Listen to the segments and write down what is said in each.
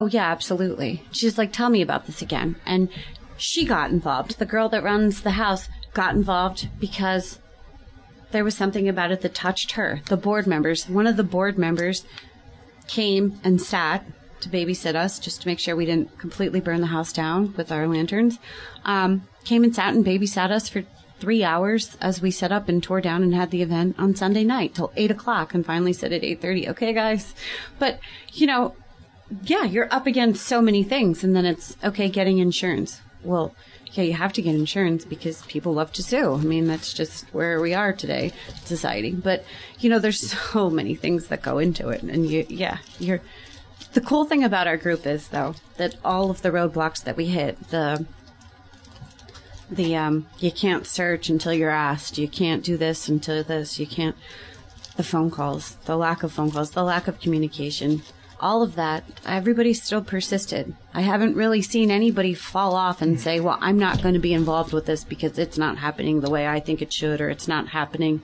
Oh, yeah, absolutely. She's like, tell me about this again. And she got involved. The girl that runs the house got involved because there was something about it that touched her. The board members, one of the board members came and sat to babysit us just to make sure we didn't completely burn the house down with our lanterns. Came and sat and babysat us for 3 hours as we set up and tore down and had the event on Sunday night till 8 o'clock and finally said at 8:30, okay, guys. But, you know, yeah, you're up against so many things. And then it's, okay, getting insurance. Well, yeah, you have to get insurance because people love to sue. I mean, that's just where we are today, society. But, you know, there's so many things that go into it. And you're the cool thing about our group is, though, that all of the roadblocks that we hit, you can't search until you're asked, you can't do this until this, you can't, the phone calls, the lack of phone calls, the lack of communication, all of that, everybody still persisted. I haven't really seen anybody fall off and say, well, I'm not going to be involved with this because it's not happening the way I think it should, or it's not happening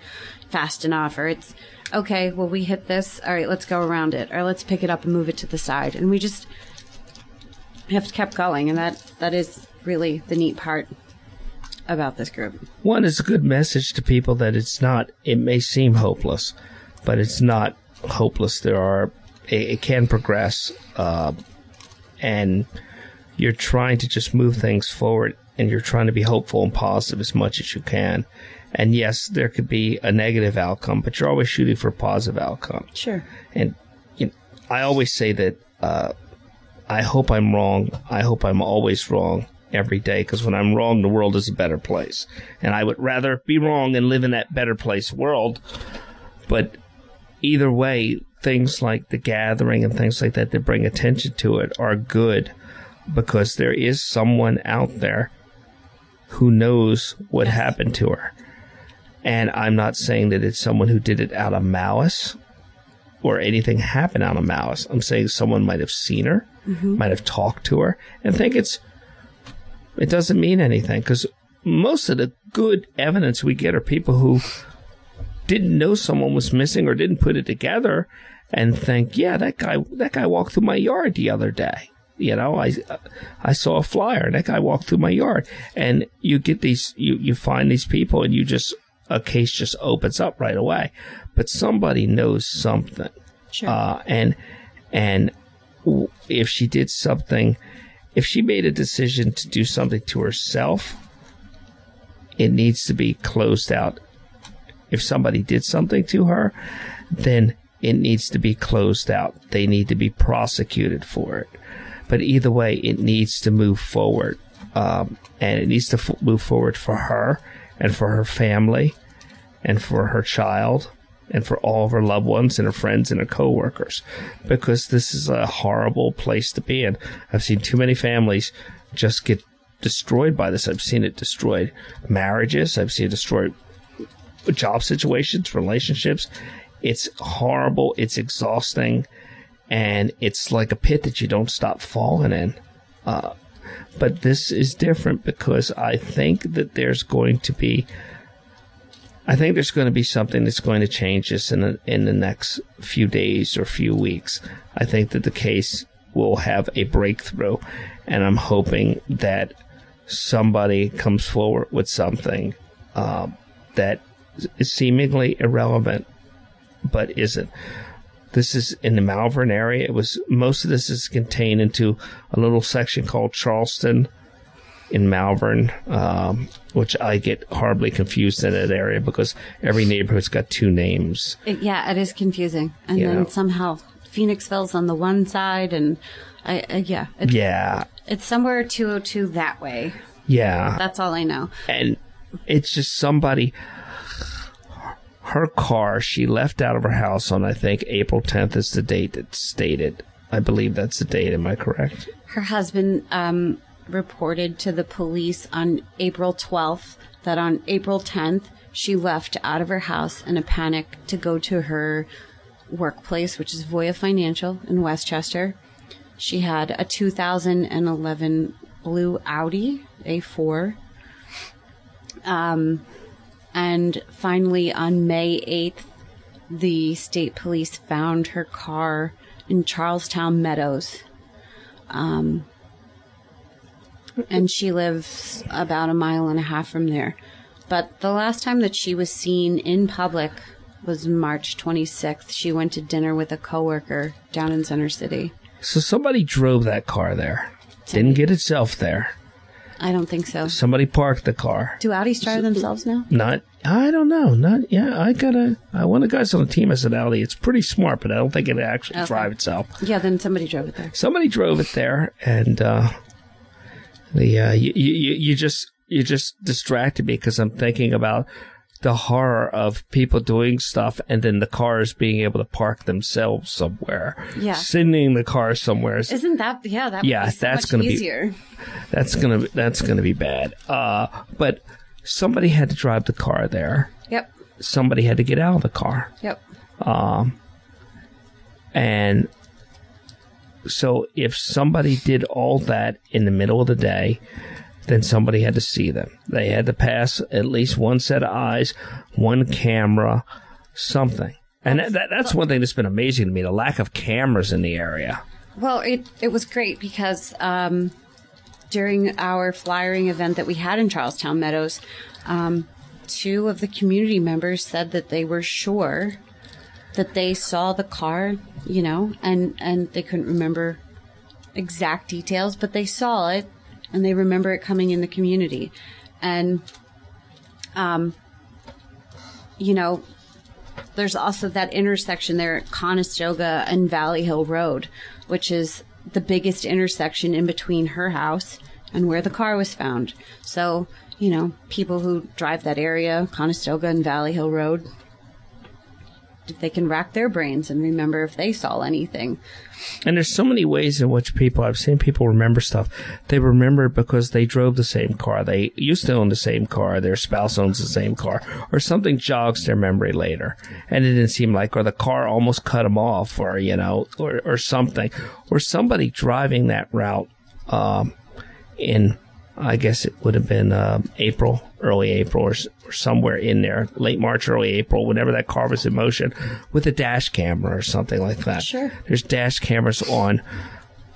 fast enough, or it's, okay, well, we hit this, all right, let's go around it, or let's pick it up and move it to the side. And we just have kept going, and that is really the neat part about this group. One is a good message to people that it may seem hopeless, but it's not hopeless. It can progress, and you're trying to just move things forward, and you're trying to be hopeful and positive as much as you can. And yes, there could be a negative outcome, but you're always shooting for a positive outcome. Sure. And I always say that I hope I'm wrong. I hope I'm always wrong every day, because when I'm wrong, the world is a better place. And I would rather be wrong and live in that better place world. But either way, things like the gathering and things like that bring attention to it are good, because there is someone out there who knows what happened to her. And I'm not saying that it's someone who did it out of malice or anything happened out of malice. I'm saying someone might have seen her, might have talked to her, and think it doesn't mean anything, because most of the good evidence we get are people who didn't know someone was missing or didn't put it together and think, yeah, that guy walked through my yard the other day. You know, I saw a flyer and that guy walked through my yard. And you get these, you find these people, and a case just opens up right away. But somebody knows something. Sure. And if she did something, if she made a decision to do something to herself, it needs to be closed out. If somebody did something to her, then it needs to be closed out. They need to be prosecuted for it. But either way, it needs to move forward. And it needs to move forward for her and for her family and for her child and for all of her loved ones and her friends and her coworkers, because this is a horrible place to be in. I've seen too many families just get destroyed by this. I've seen it destroy marriages. I've seen it destroy job situations, relationships. It's horrible. It's exhausting. And it's like a pit that you don't stop falling in. But this is different, because I think that there's going to be something that's going to change this in the next few days or few weeks. I think that the case will have a breakthrough, and I'm hoping that somebody comes forward with something that is seemingly irrelevant, but isn't. This is in the Malvern area. Most of this is contained into a little section called Charleston in Malvern, which I get horribly confused in that area, because every neighborhood's got two names. It is confusing. And then somehow Phoenixville's on the one side, and it's somewhere 202 that way. Yeah. That's all I know. And it's just somebody... Her car, she left out of her house on, I think, April 10th is the date that's stated. I believe that's the date. Am I correct? Her husband reported to the police on April 12th that on April 10th, she left out of her house in a panic to go to her workplace, which is Voya Financial in Westchester. She had a 2011 blue Audi A4. And finally, on May 8th, the state police found her car in Charlestown Meadows. And she lives about 1.5 miles from there. But the last time that she was seen in public was March 26th. She went to dinner with a coworker down in Center City. So somebody drove that car there. Didn't get itself there. I don't think so. Somebody parked the car. Do Audis drive themselves now? I don't know. One of the guys on the team has an Audi. It's pretty smart, but I don't think it actually drive itself. Yeah, then somebody drove it there. Somebody drove it there, and you just distracted me because I'm thinking about the horror of people doing stuff and then the cars being able to park themselves somewhere. Yeah. Sending the car somewhere. Isn't that, that yeah, would be so that's much gonna easier. That's gonna be bad. But somebody had to drive the car there. Yep. Somebody had to get out of the car. Yep. And so if somebody did all that in the middle of the day, then somebody had to see them. They had to pass at least one set of eyes, one camera, something. And that's one thing that's been amazing to me, the lack of cameras in the area. Well, it was great because during our flyering event that we had in Charlestown Meadows, 2 of the community members said that they were sure that they saw the car, and they couldn't remember exact details, but they saw it. And they remember it coming in the community. And, there's also that intersection there at Conestoga and Valley Hill Road, which is the biggest intersection in between her house and where the car was found. So, people who drive that area, Conestoga and Valley Hill Road, if they can rack their brains and remember if they saw anything. And there's so many ways in which I've seen people remember stuff. They remember because they drove the same car. They used to own the same car. Their spouse owns the same car. Or something jogs their memory later. And it didn't seem like, or the car almost cut them off, or, or something. Or somebody driving that route in, I guess it would have been early April, or somewhere in there, late March, early April, whenever that car was in motion, with a dash camera or something like that. Sure. There's dash cameras on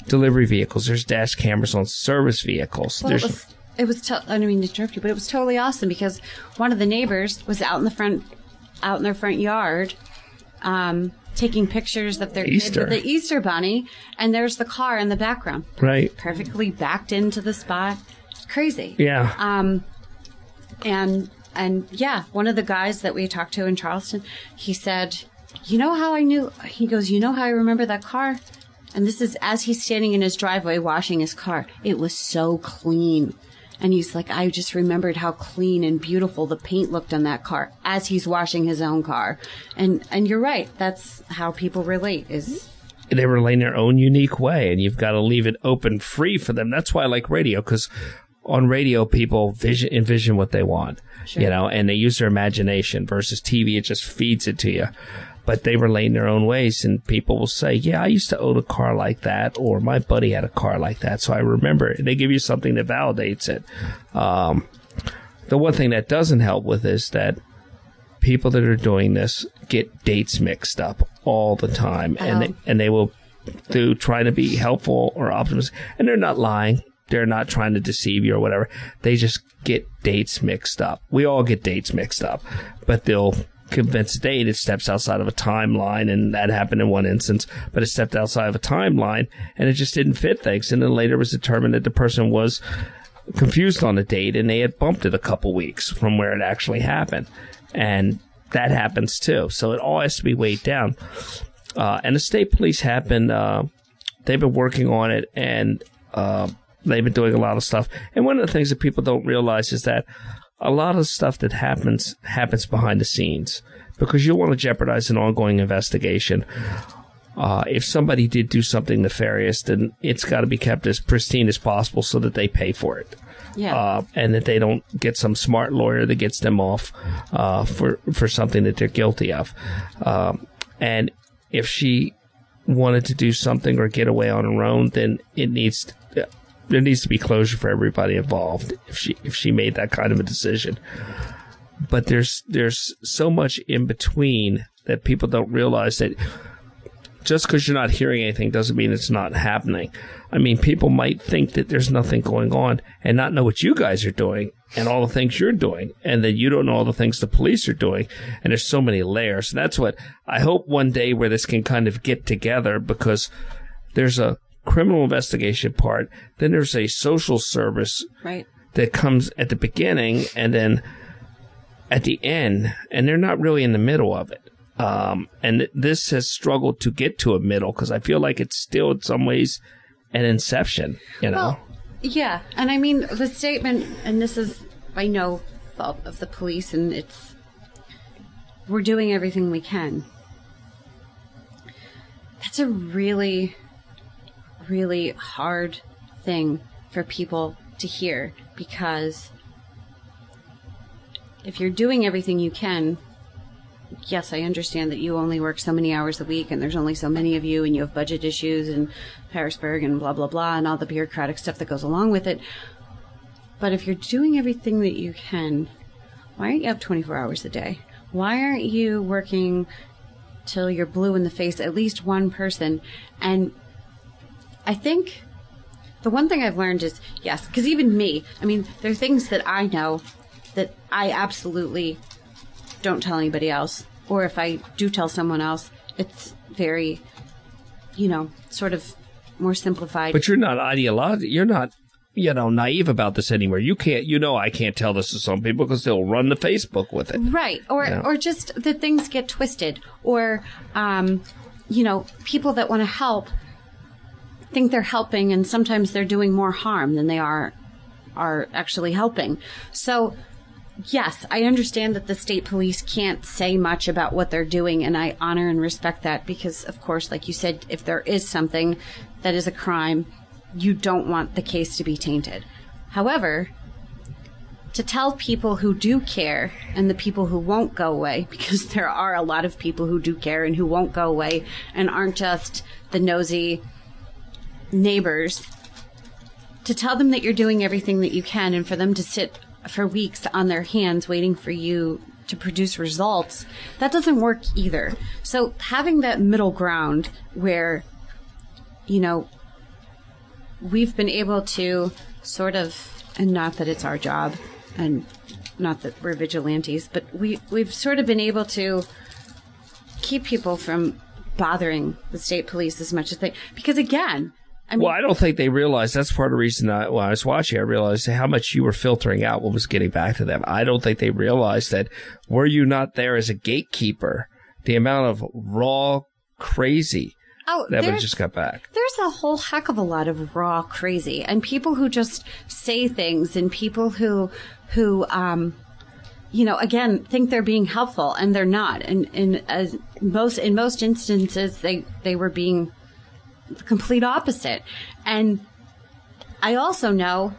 delivery vehicles. There's dash cameras on service vehicles. Well, I don't mean to interrupt you, but it was totally awesome because one of the neighbors was out in their front yard, taking pictures of their kids with the Easter bunny, and there's the car in the background. Right. Perfectly backed into the spot. Crazy. Yeah. And yeah, one of the guys that we talked to in Charleston, he said, he goes, you know how I remember that car? And this is as he's standing in his driveway washing his car. It was so clean. And he's like, I just remembered how clean and beautiful the paint looked on that car as he's washing his own car. And you're right. That's how people relate is... They relate in their own unique way, and you've got to leave it open, free for them. That's why I like radio, because on radio, people envision what they want, sure. And they use their imagination versus TV. It just feeds it to you. But they relate in their own ways, and people will say, yeah, I used to own a car like that, or my buddy had a car like that, so I remember it. And they give you something that validates it. The one thing that doesn't help with is that people that are doing this get dates mixed up all the time, and they will try to be helpful or optimistic, and they're not lying. They're not trying to deceive you or whatever. They just get dates mixed up. We all get dates mixed up, but they'll convince a date. It steps outside of a timeline, and that happened in one instance, but it stepped outside of a timeline, and it just didn't fit things. And then later it was determined that the person was confused on the date, and they had bumped it a couple weeks from where it actually happened. And that happens too. So it all has to be weighed down. And the state police have been, they've been working on it, and they've been doing a lot of stuff. And one of the things that people don't realize is that a lot of stuff that happens behind the scenes, because you don't want to jeopardize an ongoing investigation. If somebody did do something nefarious, then it's got to be kept as pristine as possible so that they pay for it. Yeah. And that they don't get some smart lawyer that gets them off for something that they're guilty of. And if she wanted to do something or get away on her own, then there needs to be closure for everybody involved if she made that kind of a decision. But there's so much in between that people don't realize, that just because you're not hearing anything doesn't mean it's not happening. I mean, people might think that there's nothing going on and not know what you guys are doing and all the things you're doing, and that you don't know all the things the police are doing. And there's so many layers. And that's what I hope one day where this can kind of get together, because there's a criminal investigation part, then there's a social service that comes at the beginning and then at the end, and they're not really in the middle of it. And this has struggled to get to a middle, because I feel like it's still in some ways an inception, you know? Well, yeah. And I mean, the statement, and this is by no fault of the police, and it's, we're doing everything we can. That's a really, really hard thing for people to hear, because if you're doing everything you can, yes, I understand that you only work so many hours a week and there's only so many of you and you have budget issues and Harrisburg and blah, blah, blah, and all the bureaucratic stuff that goes along with it. But if you're doing everything that you can, why aren't you up 24 hours a day? Why aren't you working till you're blue in the face, at least one person? And I think the one thing I've learned is, yes, because even me, I mean, there are things that I know that I absolutely don't tell anybody else, or if I do tell someone else, it's very, sort of more simplified. But you're not you're not, naive about this anymore. You can't, I can't tell this to some people because they'll run to Facebook with it. Right. Or just that things get twisted, or, people that want to help think they're helping, and sometimes they're doing more harm than they are actually helping. So, yes, I understand that the state police can't say much about what they're doing, and I honor and respect that because, of course, like you said, if there is something that is a crime, you don't want the case to be tainted. However, to tell people who do care and the people who won't go away, because there are a lot of people who do care and who won't go away and aren't just the nosy neighbors, to tell them that you're doing everything that you can, and for them to sit for weeks on their hands waiting for you to produce results, that doesn't work either. So having that middle ground where, we've been able to sort of, and not that it's our job and not that we're vigilantes, but we've sort of been able to keep people from bothering the state police as much as they, because again, I don't think they realized. That's part of the reason when I was watching, I realized how much you were filtering out what was getting back to them. I don't think they realized that were you not there as a gatekeeper, the amount of raw crazy that would just got back. There's a whole heck of a lot of raw crazy, and people who just say things, and people who again, think they're being helpful and they're not. And in most instances, they were being the complete opposite. And I also know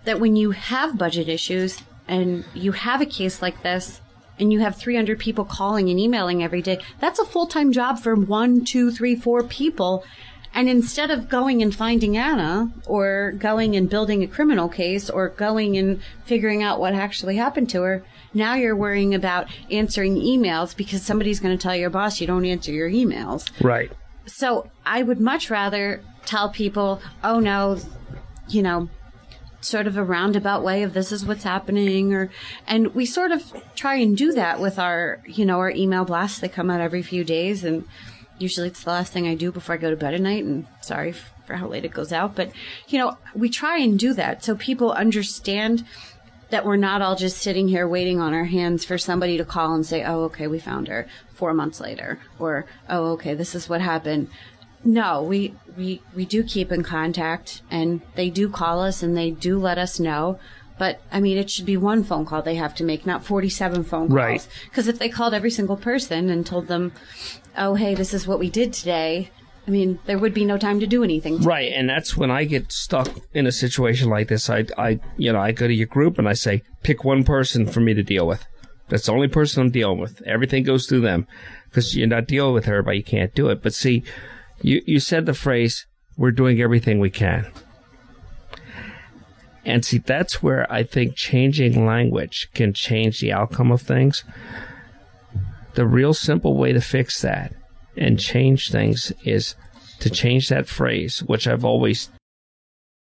that when you have budget issues and you have a case like this and you have 300 people calling and emailing every day, that's a full-time job for 1, 2, 3, 4 people. And instead of going and finding Anna, or going and building a criminal case, or going and figuring out what actually happened to her, now you're worrying about answering emails because somebody's going to tell your boss you don't answer your emails. Right. So I would much rather tell people, oh, no, sort of a roundabout way of this is what's happening. And we sort of try and do that with our email blasts. They come out every few days, and usually it's the last thing I do before I go to bed at night. And sorry for how late it goes out. But, we try and do that so people understand that we're not all just sitting here waiting on our hands for somebody to call and say, oh, okay, we found her 4 months later, or, oh, okay, this is what happened. No, we do keep in contact, and they do call us and they do let us know. But, I mean, it should be one phone call they have to make, not 47 phone calls. Right. Because if they called every single person and told them, oh, hey, this is what we did today, I mean, there would be no time to do anything. Right, and that's when I get stuck in a situation like this. I go to your group and I say, pick one person for me to deal with. That's the only person I'm dealing with. Everything goes through them, because you're not dealing with everybody. You can't do it. But see, you said the phrase, we're doing everything we can. And see, that's where I think changing language can change the outcome of things. The real simple way to fix that and change things is to change that phrase, which I've always